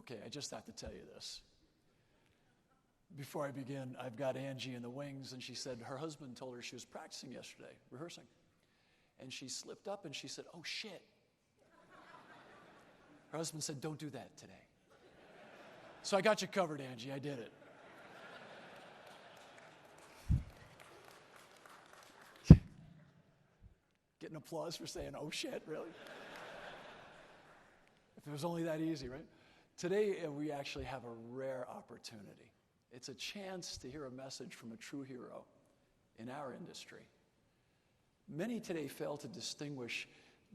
Okay, I just have to tell you this. Before I begin, I've got Angie in the wings, and she said her husband told her she was practicing yesterday, rehearsing. And she slipped up and she said, oh shit. Her husband said, don't do that today. So I got you covered, Angie, I did it. Getting applause for saying, oh shit, really? If it was only that easy, right? Today, we actually have a rare opportunity. It's a chance to hear a message from a true hero in our industry. Many today fail to distinguish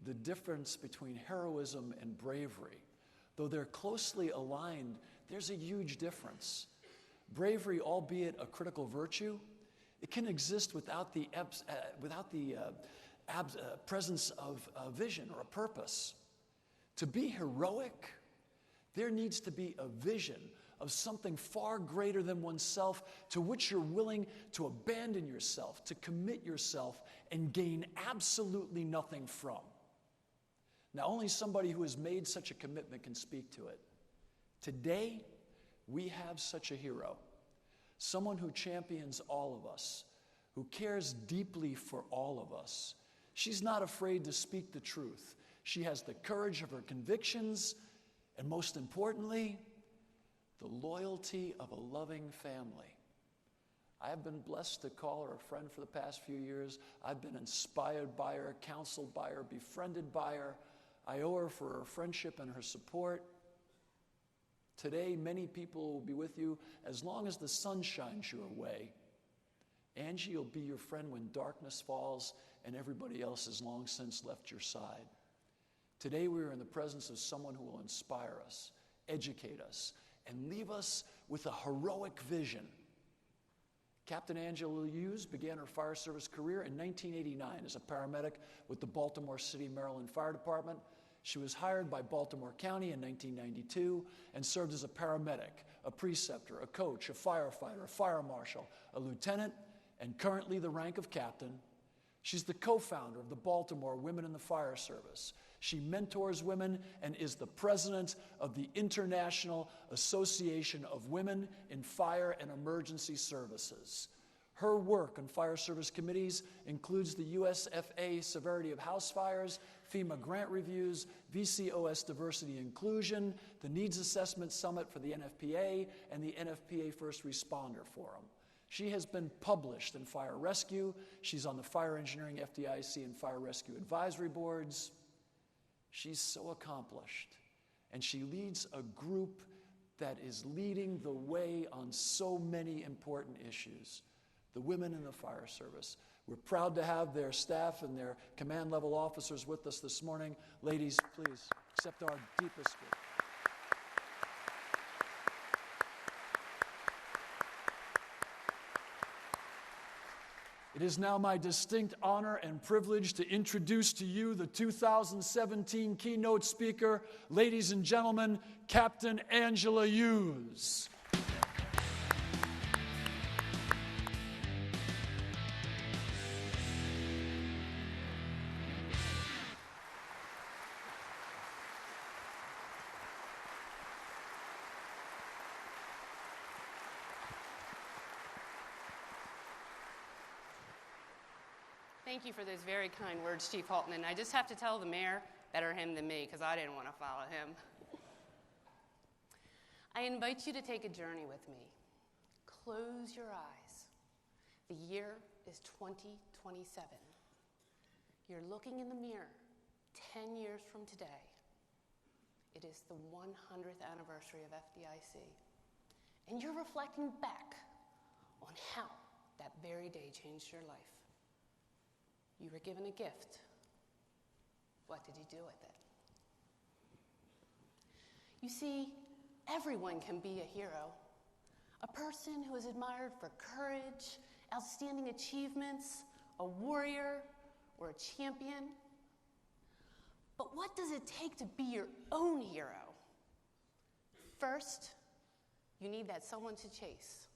the difference between heroism and bravery. Though they're closely aligned, there's a huge difference. Bravery, albeit a critical virtue, it can exist without the presence of a vision or a purpose. To be heroic, there needs to be a vision of something far greater than oneself to which you're willing to abandon yourself, to commit yourself, and gain absolutely nothing from. Now, only somebody who has made such a commitment can speak to it. Today, we have such a hero, someone who champions all of us, who cares deeply for all of us. She's not afraid to speak the truth. She has the courage of her convictions, and most importantly, the loyalty of a loving family. I have been blessed to call her a friend for the past few years. I've been inspired by her, counseled by her, befriended by her. I owe her for her friendship and her support. Today, many people will be with you as long as the sun shines your way. Angie will be your friend when darkness falls and everybody else has long since left your side. Today, we are in the presence of someone who will inspire us, educate us, and leave us with a heroic vision. Captain Angela Hughes began her fire service career in 1989 as a paramedic with the Baltimore City, Maryland Fire Department. She was hired by Baltimore County in 1992 and served as a paramedic, a preceptor, a coach, a firefighter, a fire marshal, a lieutenant, and currently the rank of captain. She's the co-founder of the Baltimore Women in the Fire Service. She mentors women and is the president of the International Association of Women in Fire and Emergency Services. Her work on fire service committees includes the USFA Severity of House Fires, FEMA grant reviews, VCOS Diversity Inclusion, the Needs Assessment Summit for the NFPA, and the NFPA First Responder Forum. She has been published in fire rescue. She's on the Fire Engineering FDIC and Fire Rescue Advisory Boards. She's so accomplished, and she leads a group that is leading the way on so many important issues, the women in the fire service. We're proud to have their staff and their command level officers with us this morning. Ladies, please accept our deepest greetings. It is now my distinct honor and privilege to introduce to you the 2017 keynote speaker, ladies and gentlemen, Captain Angela Hughes. Thank you for those very kind words, Chief Halton. And I just have to tell the mayor, better him than me, because I didn't want to follow him. I invite you to take a journey with me. Close your eyes. The year is 2027. You're looking in the mirror 10 years from today. It is the 100th anniversary of FDIC. And you're reflecting back on how that very day changed your life. You were given a gift. What did you do with it? You see, everyone can be a hero. A person who is admired for courage, outstanding achievements, a warrior, or a champion. But what does it take to be your own hero? First, you need that someone to chase.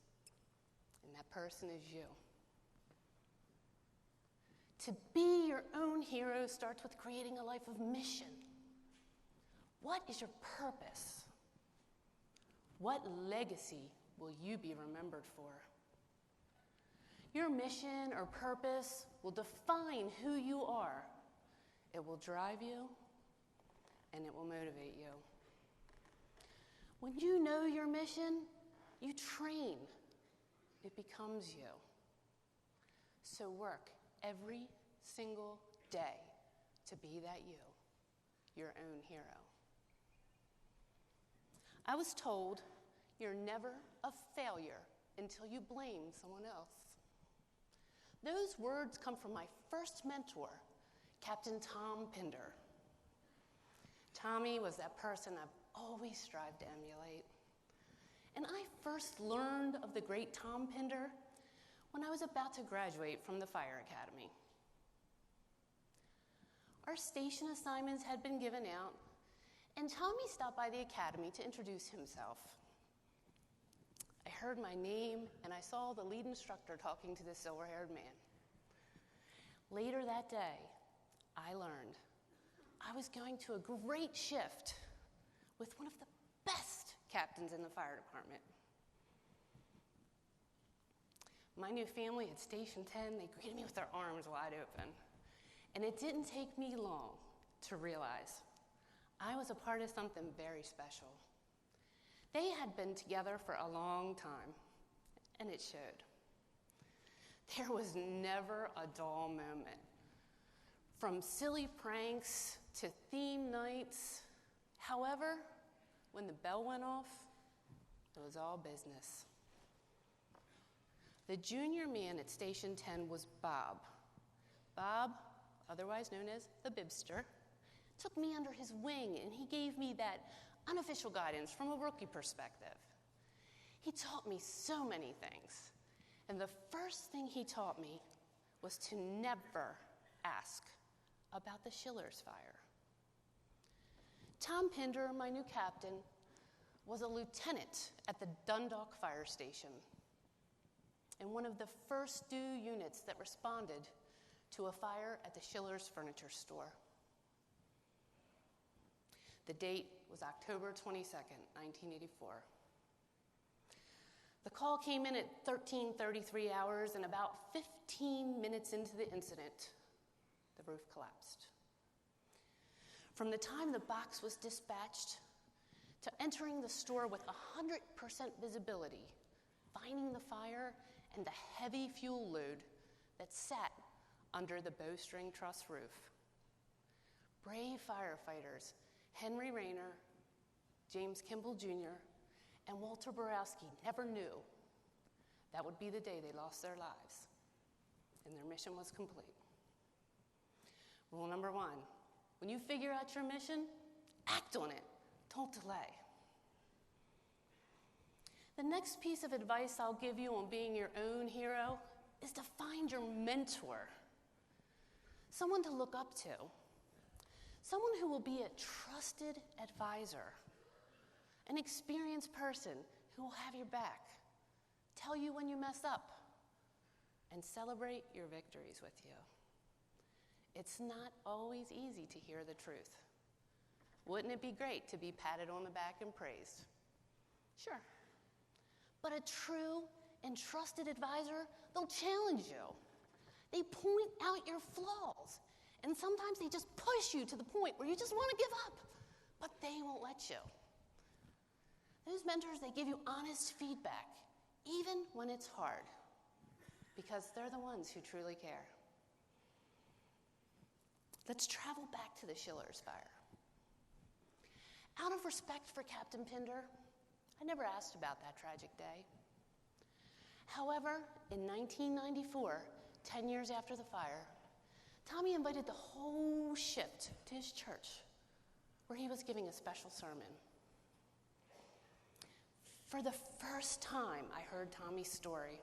And that person is you. To be your own hero starts with creating a life of mission. What is your purpose? What legacy will you be remembered for? Your mission or purpose will define who you are. It will drive you, and it will motivate you. When you know your mission, you train. It becomes you. So work every single day to be that you, your own hero. I was told you're never a failure until you blame someone else. Those words come from my first mentor, Captain Tom Pinder. Tommy was that person I've always strived to emulate. And I first learned of the great Tom Pinder when I was about to graduate from the Fire Academy. Our station assignments had been given out, and Tommy stopped by the academy to introduce himself. I heard my name, and I saw the lead instructor talking to the silver-haired man. Later that day, I learned I was going to a great shift with one of the best captains in the fire department. My new family at Station 10, they greeted me with their arms wide open. And it didn't take me long to realize I was a part of something very special. They had been together for a long time, and it showed. There was never a dull moment. From silly pranks to theme nights. However, when the bell went off, it was all business. The junior man at Station 10 was Bob. Bob, otherwise known as the Bibster, took me under his wing, and he gave me that unofficial guidance from a rookie perspective. He taught me so many things, and the first thing he taught me was to never ask about the Schiller's fire. Tom Pinder, my new captain, was a lieutenant at the Dundalk Fire Station and one of the first new units that responded to a fire at the Schiller's furniture store. The date was October 22nd, 1984. The call came in at 13:33 hours, and about 15 minutes into the incident, the roof collapsed. From the time the box was dispatched to entering the store with 100% visibility, finding the fire and the heavy fuel load that sat under the bowstring truss roof, brave firefighters Henry Rayner, James Kimball Jr., and Walter Borowski never knew that would be the day they lost their lives, and their mission was complete. Rule number 1, when you figure out your mission, act on it. Don't delay. The next piece of advice I'll give you on being your own hero is to find your mentor, someone to look up to, someone who will be a trusted advisor, an experienced person who will have your back, tell you when you mess up, and celebrate your victories with you. It's not always easy to hear the truth. Wouldn't it be great to be patted on the back and praised? Sure. But a true and trusted advisor, they'll challenge you. They point out your flaws. And sometimes they just push you to the point where you just want to give up. But they won't let you. Those mentors, they give you honest feedback, even when it's hard, because they're the ones who truly care. Let's travel back to the Schiller's fire. Out of respect for Captain Pinder, I never asked about that tragic day. However, in 1994, 10 years after the fire, Tommy invited the whole shift to his church, where he was giving a special sermon. For the first time, I heard Tommy's story,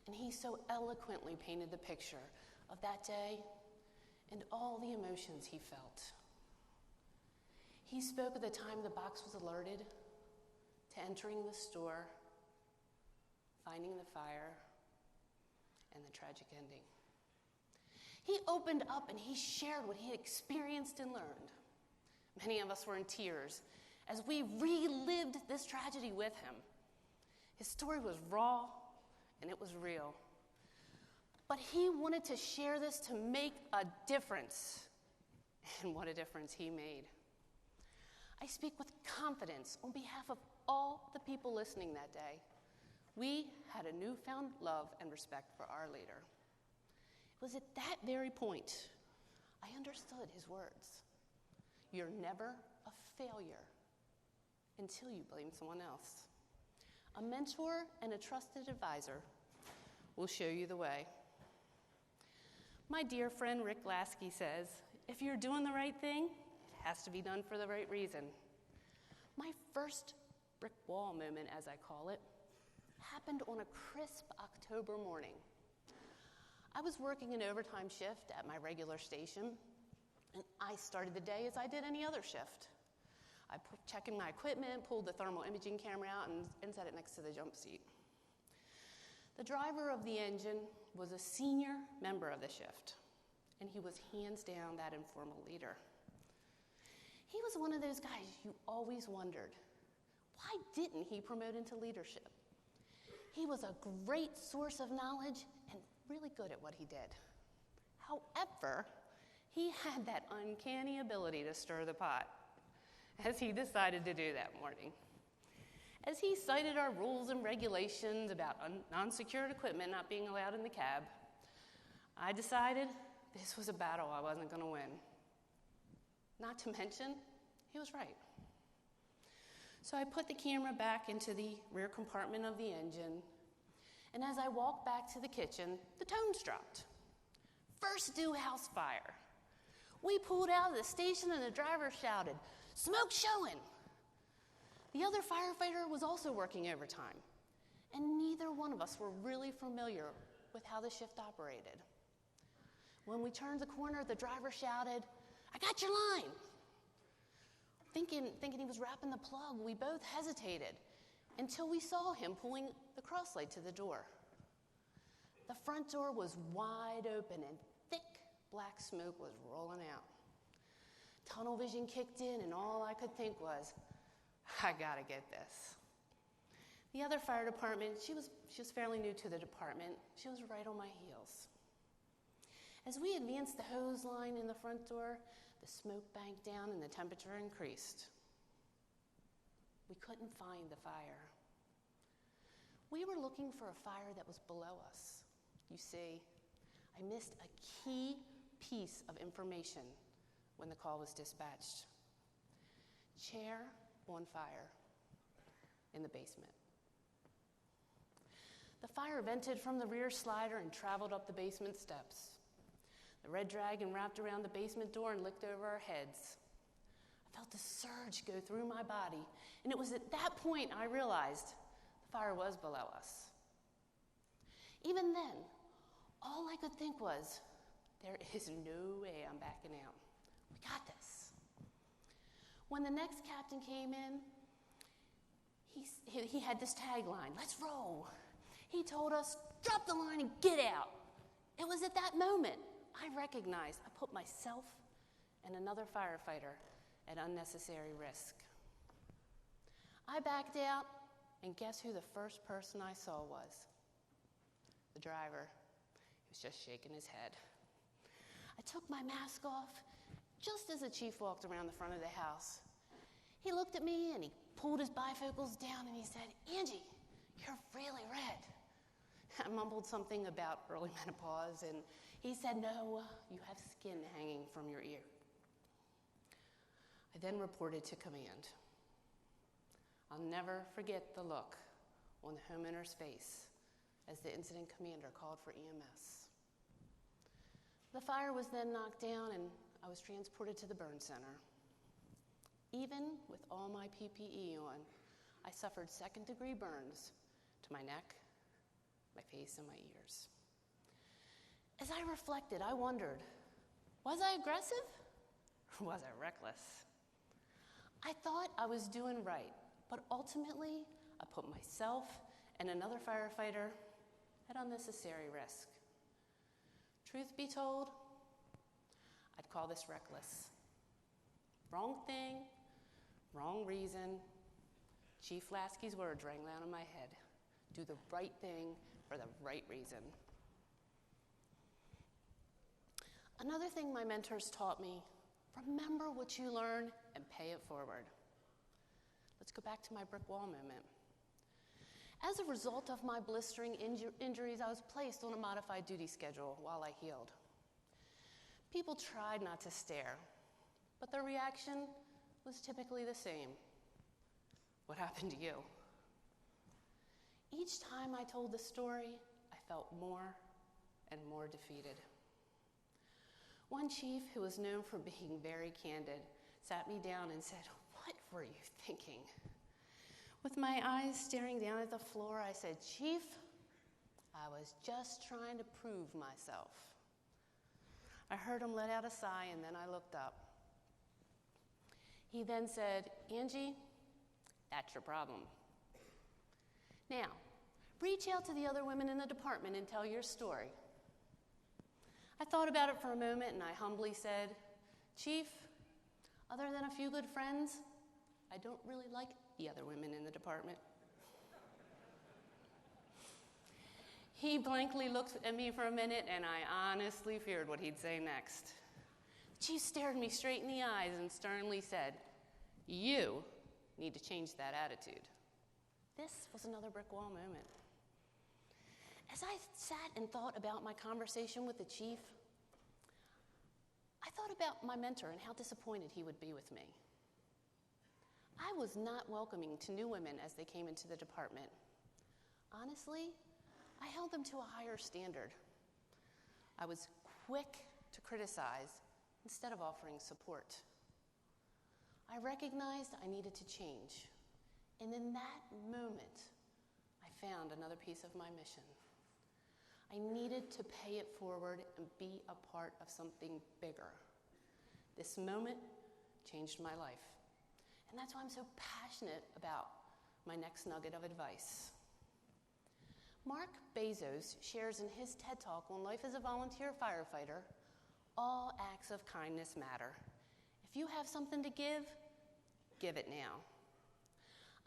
and he so eloquently painted the picture of that day and all the emotions he felt. He spoke of the time the box was alerted, to entering the store, finding the fire, and the tragic ending. He opened up and he shared what he had experienced and learned. Many of us were in tears as we relived this tragedy with him. His story was raw and it was real. But he wanted to share this to make a difference. And what a difference he made. I speak with confidence on behalf of all the people listening that day. We had a newfound love and respect for our leader. It was at that very point I understood his words. You're never a failure until you blame someone else. A mentor and a trusted advisor will show you the way. My dear friend Rick Lasky says, if you're doing the right thing, it has to be done for the right reason. My first brick wall moment, as I call it, happened on a crisp October morning. I was working an overtime shift at my regular station, and I started the day as I did any other shift. I checked in my equipment, pulled the thermal imaging camera out, and set it next to the jump seat. The driver of the engine was a senior member of the shift, and he was hands down that informal leader. He was one of those guys you always wondered, why didn't he promote into leadership? He was a great source of knowledge and really good at what he did. However, he had that uncanny ability to stir the pot, as he decided to do that morning. As he cited our rules and regulations about non-secured equipment not being allowed in the cab, I decided this was a battle I wasn't going to win. Not to mention, he was right. So I put the camera back into the rear compartment of the engine, and as I walked back to the kitchen, the tones dropped. First due house fire. We pulled out of the station and the driver shouted, "Smoke showing!" The other firefighter was also working overtime, and neither one of us were really familiar with how the shift operated. When we turned the corner, the driver shouted, "I got your line!" Thinking he was wrapping the plug, we both hesitated until we saw him pulling the cross light to the door. The front door was wide open and thick black smoke was rolling out. Tunnel vision kicked in, and all I could think was, I gotta get this. The other fire department, she was fairly new to the department. She was right on my heels. As we advanced the hose line in the front door, the smoke banked down and the temperature increased. We couldn't find the fire. We were looking for a fire that was below us. You see, I missed a key piece of information when the call was dispatched. Chair on fire in the basement. The fire vented from the rear slider and traveled up the basement steps. The red dragon wrapped around the basement door and licked over our heads. I felt a surge go through my body, and it was at that point I realized the fire was below us. Even then, all I could think was, there is no way I'm backing out. We got this. When the next captain came in, he had this tagline, "Let's roll." He told us, "Drop the line and get out." It was at that moment I recognized I put myself and another firefighter at unnecessary risk. I backed out, and guess who the first person I saw was? The driver. He was just shaking his head. I took my mask off just as the chief walked around the front of the house. He looked at me and he pulled his bifocals down and he said, "Angie, you're really red." I mumbled something about early menopause, and he said, "No, you have skin hanging from your ear." I then reported to command. I'll never forget the look on the homeowner's face as the incident commander called for EMS. The fire was then knocked down, and I was transported to the burn center. Even with all my PPE on, I suffered second-degree burns to my neck, my face, and my ears. As I reflected, I wondered, was I aggressive or was I reckless? I thought I was doing right, but ultimately, I put myself and another firefighter at unnecessary risk. Truth be told, I'd call this reckless. Wrong thing, Wrong reason. Chief Lasky's words rang out in my head. Do the right thing for the right reason. Another thing my mentors taught me, remember what you learn and pay it forward. Let's go back to my brick wall moment. As a result of my blistering injuries, I was placed on a modified duty schedule while I healed. People tried not to stare, but their reaction was typically the same. What happened to you? Each time I told the story, I felt more and more defeated. One chief, who was known for being very candid, sat me down and said, "What were you thinking?" With my eyes staring down at the floor, I said, "Chief, I was just trying to prove myself." I heard him let out a sigh, and then I looked up. He then said, "Angie, that's your problem. Now, reach out to the other women in the department and tell your story." I thought about it for a moment, and I humbly said, "Chief, other than a few good friends, I don't really like the other women in the department." He blankly looked at me for a minute, and I honestly feared what he'd say next. The chief stared me straight in the eyes and sternly said, "You need to change that attitude." This was another brick wall moment. As I sat and thought about my conversation with the chief, I thought about my mentor and how disappointed he would be with me. I was not welcoming to new women as they came into the department. Honestly, I held them to a higher standard. I was quick to criticize instead of offering support. I recognized I needed to change, and in that moment, I found another piece of my mission. I needed to pay it forward and be a part of something bigger. This moment changed my life, and that's why I'm so passionate about my next nugget of advice. Mark Bezos shares in his TED Talk on life as a volunteer firefighter, "All acts of kindness matter. If you have something to give it now."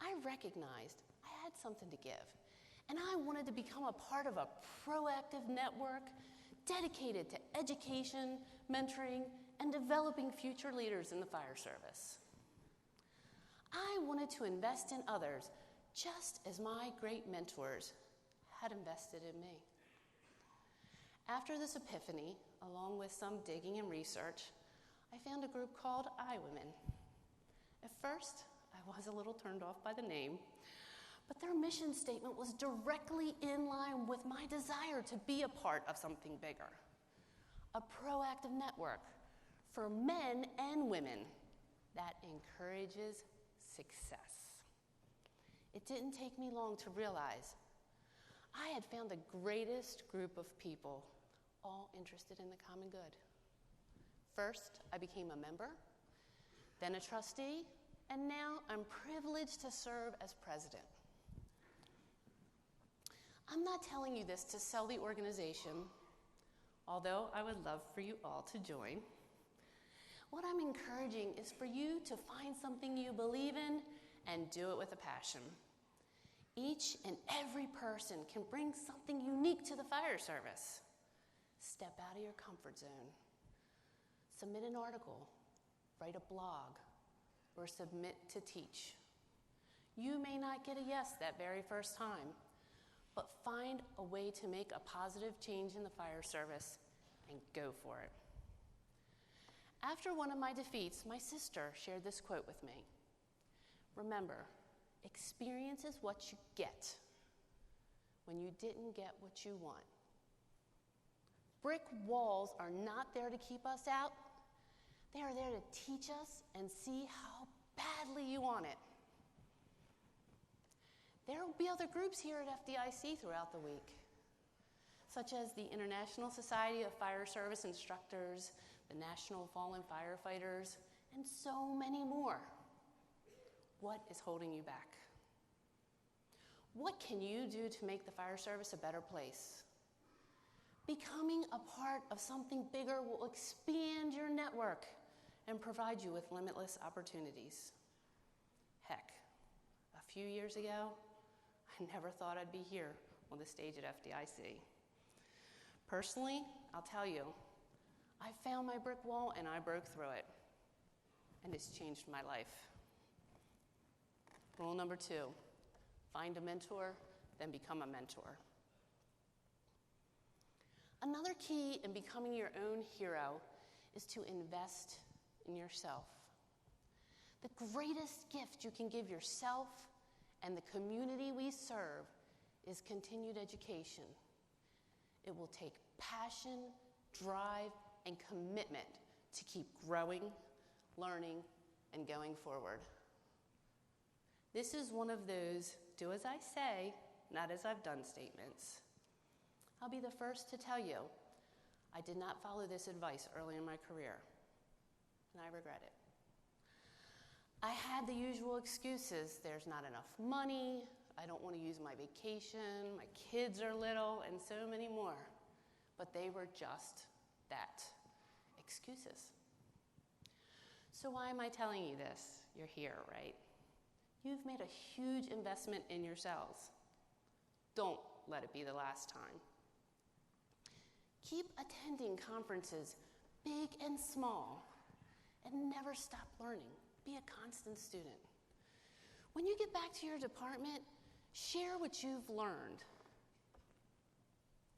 I recognized I had something to give, and I wanted to become a part of a proactive network dedicated to education, mentoring, and developing future leaders in the fire service. I wanted to invest in others just as my great mentors had invested in me. After this epiphany, along with some digging and research, I found a group called iWomen. At first, I was a little turned off by the name, but their mission statement was directly in line with my desire to be a part of something bigger, a proactive network for men and women that encourages success. It didn't take me long to realize I had found the greatest group of people, all interested in the common good. First, I became a member, then a trustee, and now I'm privileged to serve as president. I'm not telling you this to sell the organization, although I would love for you all to join. What I'm encouraging is for you to find something you believe in and do it with a passion. Each and every person can bring something unique to the fire service. Step out of your comfort zone. Submit an article, write a blog, or submit to teach. You may not get a yes that very first time, but find a way to make a positive change in the fire service and go for it. After one of my defeats, my sister shared this quote with me. "Remember, experience is what you get when you didn't get what you want. Brick walls are not there to keep us out. They are there to teach us and see how badly you want it." There will be other groups here at FDIC throughout the week, such as the International Society of Fire Service Instructors, the National Fallen Firefighters, and so many more. What is holding you back? What can you do to make the fire service a better place? Becoming a part of something bigger will expand your network and provide you with limitless opportunities. a few years ago, I never thought I'd be here on the stage at FDIC. Personally, I'll tell you, I found my brick wall and I broke through it, and it's changed my life. Rule number 2, find a mentor, then become a mentor. Another key in becoming your own hero is to invest in yourself. The greatest gift you can give yourself and the community we serve is continued education. It will take passion, drive, and commitment to keep growing, learning, and going forward. This is one of those do as I say, not as I've done statements. I'll be the first to tell you, I did not follow this advice early in my career, and I regret it. I had the usual excuses. There's not enough money, I don't want to use my vacation, my kids are little, and so many more. But they were just that, excuses. So why am I telling you this? You're here, right? You've made a huge investment in yourselves. Don't let it be the last time. Keep attending conferences, big and small, and never stop learning. Be a constant student. When you get back to your department, share what you've learned.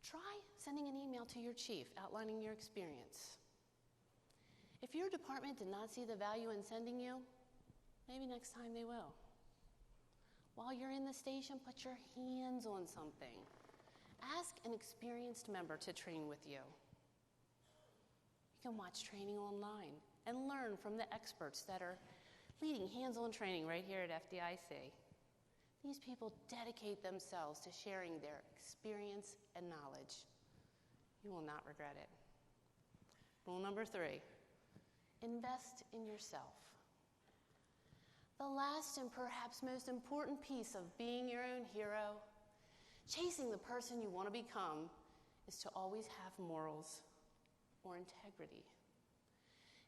Try sending an email to your chief outlining your experience. If your department did not see the value in sending you, maybe next time they will. While you're in the station, put your hands on something. Ask an experienced member to train with you. You can watch training online and learn from the experts that are leading hands-on training right here at FDIC. These people dedicate themselves to sharing their experience and knowledge. You will not regret it. Rule number 3, invest in yourself. The last and perhaps most important piece of being your own hero, chasing the person you want to become, is to always have morals or integrity.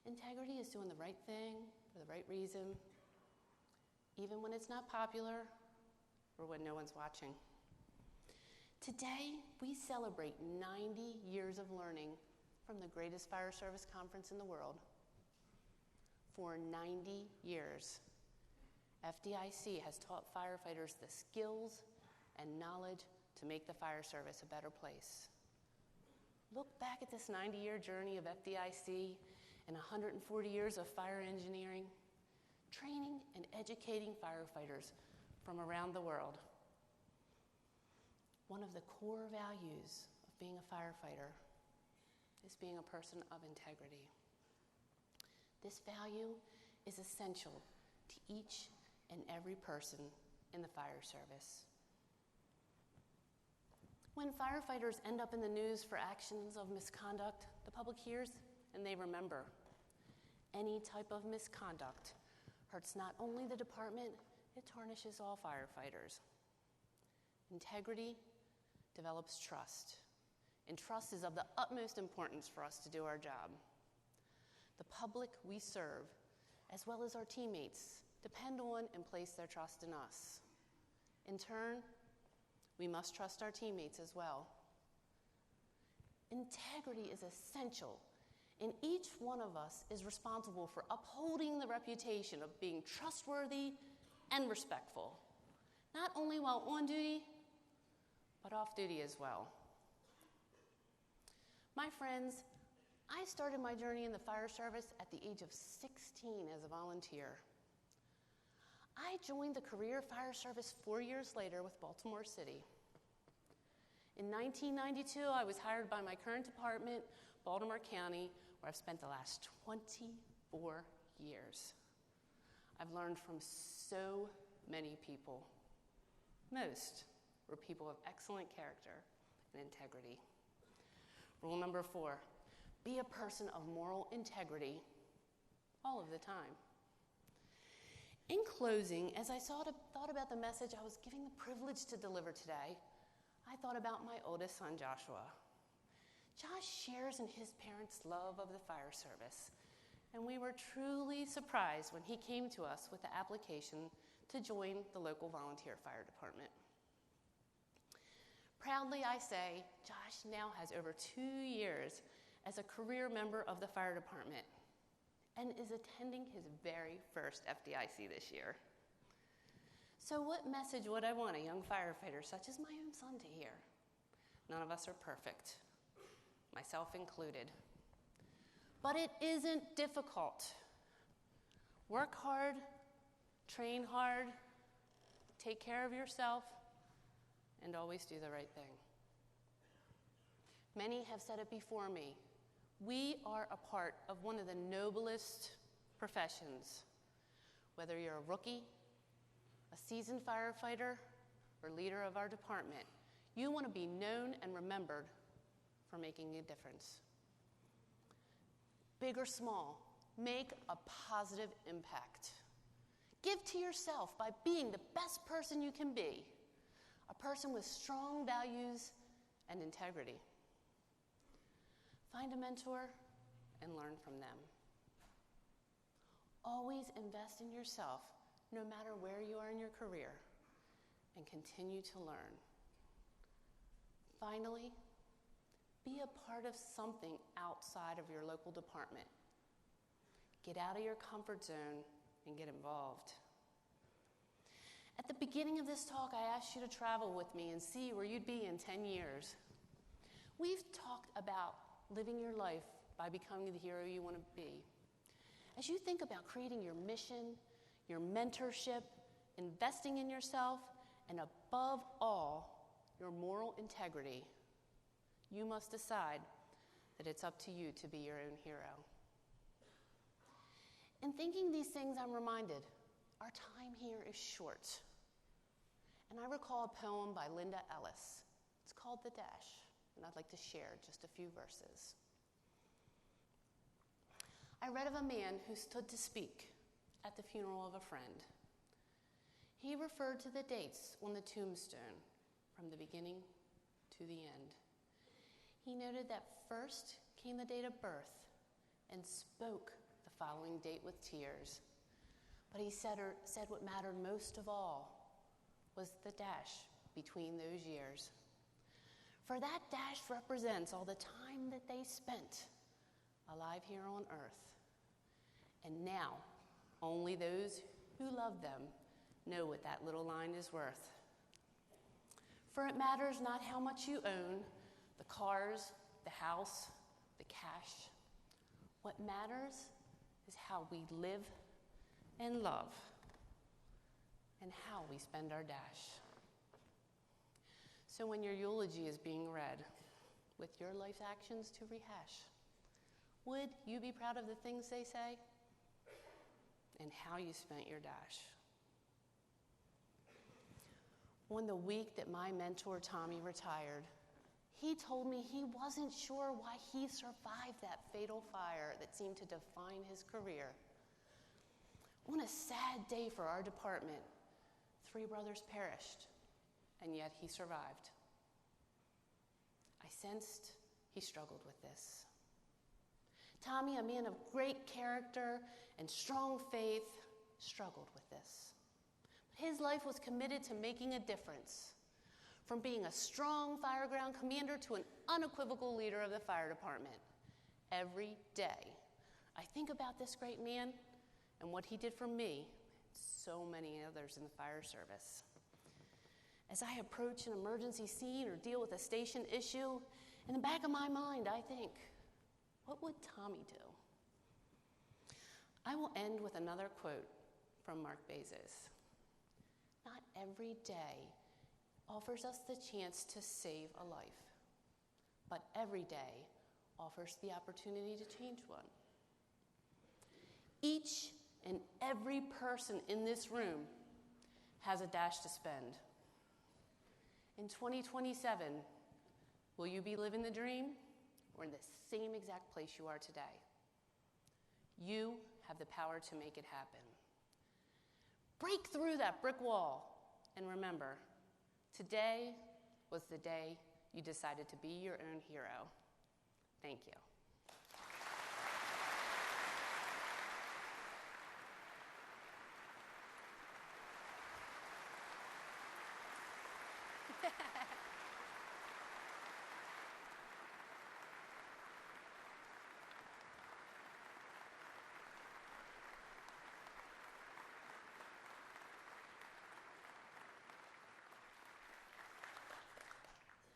Integrity is doing the right thing for the right reason, even when it's not popular or when no one's watching. Today, we celebrate 90 years of learning from the greatest fire service conference in the world. For 90 years, FDIC has taught firefighters the skills and knowledge to make the fire service a better place. Look back at this 90-year journey of FDIC and 140 years of fire engineering, training and educating firefighters from around the world. One of the core values of being a firefighter is being a person of integrity. This value is essential to each and every person in the fire service. When firefighters end up in the news for actions of misconduct, the public hears and they remember. Any type of misconduct hurts not only the department, it tarnishes all firefighters. Integrity develops trust, and trust is of the utmost importance for us to do our job. The public we serve, as well as our teammates, depend on and place their trust in us. In turn, we must trust our teammates as well. Integrity is essential, and each one of us is responsible for upholding the reputation of being trustworthy and respectful, not only while on duty, but off duty as well. My friends, I started my journey in the fire service at the age of 16 as a volunteer. I joined the career fire service 4 years later with Baltimore City. In 1992, I was hired by my current department, Baltimore County, where I've spent the last 24 years. I've learned from so many people. Most were people of excellent character and integrity. Rule number 4, be a person of moral integrity all of the time. In closing, as I thought about the message I was given the privilege to deliver today, I thought about my oldest son, Joshua. Josh shares in his parents' love of the fire service, and we were truly surprised when he came to us with the application to join the local volunteer fire department. Proudly, I say, Josh now has over 2 years as a career member of the fire department and is attending his very first FDIC this year. So what message would I want a young firefighter such as my own son to hear? None of us are perfect, myself included. But it isn't difficult. Work hard, train hard, take care of yourself, and always do the right thing. Many have said it before me. We are a part of one of the noblest professions. Whether you're a rookie, a seasoned firefighter, or leader of our department, you want to be known and remembered for making a difference. Big or small, make a positive impact. Give to yourself by being the best person you can be, a person with strong values and integrity. Find a mentor and learn from them. Always invest in yourself, no matter where you are in your career, and continue to learn. Finally, be a part of something outside of your local department. Get out of your comfort zone and get involved. At the beginning of this talk, I asked you to travel with me and see where you'd be in 10 years. We've talked about living your life by becoming the hero you want to be. As you think about creating your mission, your mentorship, investing in yourself, and above all, your moral integrity, you must decide that it's up to you to be your own hero. In thinking these things, I'm reminded our time here is short. And I recall a poem by Linda Ellis. It's called The Dash, and I'd like to share just a few verses. I read of a man who stood to speak at the funeral of a friend. He referred to the dates on the tombstone from the beginning to the end. He noted that first came the date of birth and spoke the following date with tears. But he said what mattered most of all was the dash between those years. For that dash represents all the time that they spent alive here on earth. And now, only those who love them know what that little line is worth. For it matters not how much you own, the cars, the house, the cash. What matters is how we live and love, and how we spend our dash. So when your eulogy is being read, with your life's actions to rehash, would you be proud of the things they say and how you spent your dash? On the week that my mentor Tommy retired, he told me he wasn't sure why he survived that fatal fire that seemed to define his career. On a sad day for our department, 3 brothers perished, and yet he survived. I sensed he struggled with this. Tommy, a man of great character and strong faith, struggled with this. But his life was committed to making a difference, from being a strong fireground commander to an unequivocal leader of the fire department. Every day, I think about this great man and what he did for me, and so many others in the fire service. As I approach an emergency scene or deal with a station issue, in the back of my mind, I think, what would Tommy do? I will end with another quote from Mark Bezos. Not every day offers us the chance to save a life, but every day offers the opportunity to change one. Each and every person in this room has a dash to spend. In 2027, will you be living the dream or in the same exact place you are today? You have the power to make it happen. Break through that brick wall and remember, today was the day you decided to be your own hero. Thank you.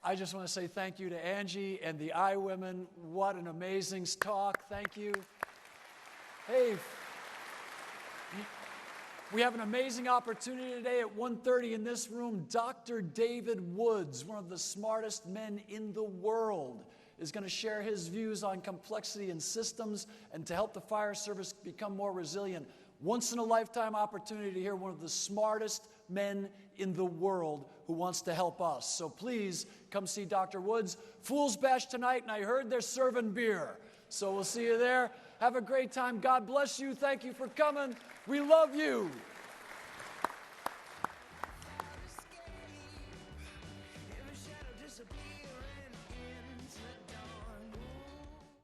I just want to say thank you to Angie and the I Women. What an amazing talk. Thank you. Hey, we have an amazing opportunity today at 1:30 in this room. Dr. David Woods, one of the smartest men in the world, is going to share his views on complexity in systems and to help the fire service become more resilient. Once-in-a-lifetime opportunity to hear one of the smartest men in the world who wants to help us. So please come see Dr. Woods. Fool's Bash tonight, and I heard they're serving beer. So we'll see you there. Have a great time. God bless you. Thank you for coming. We love you.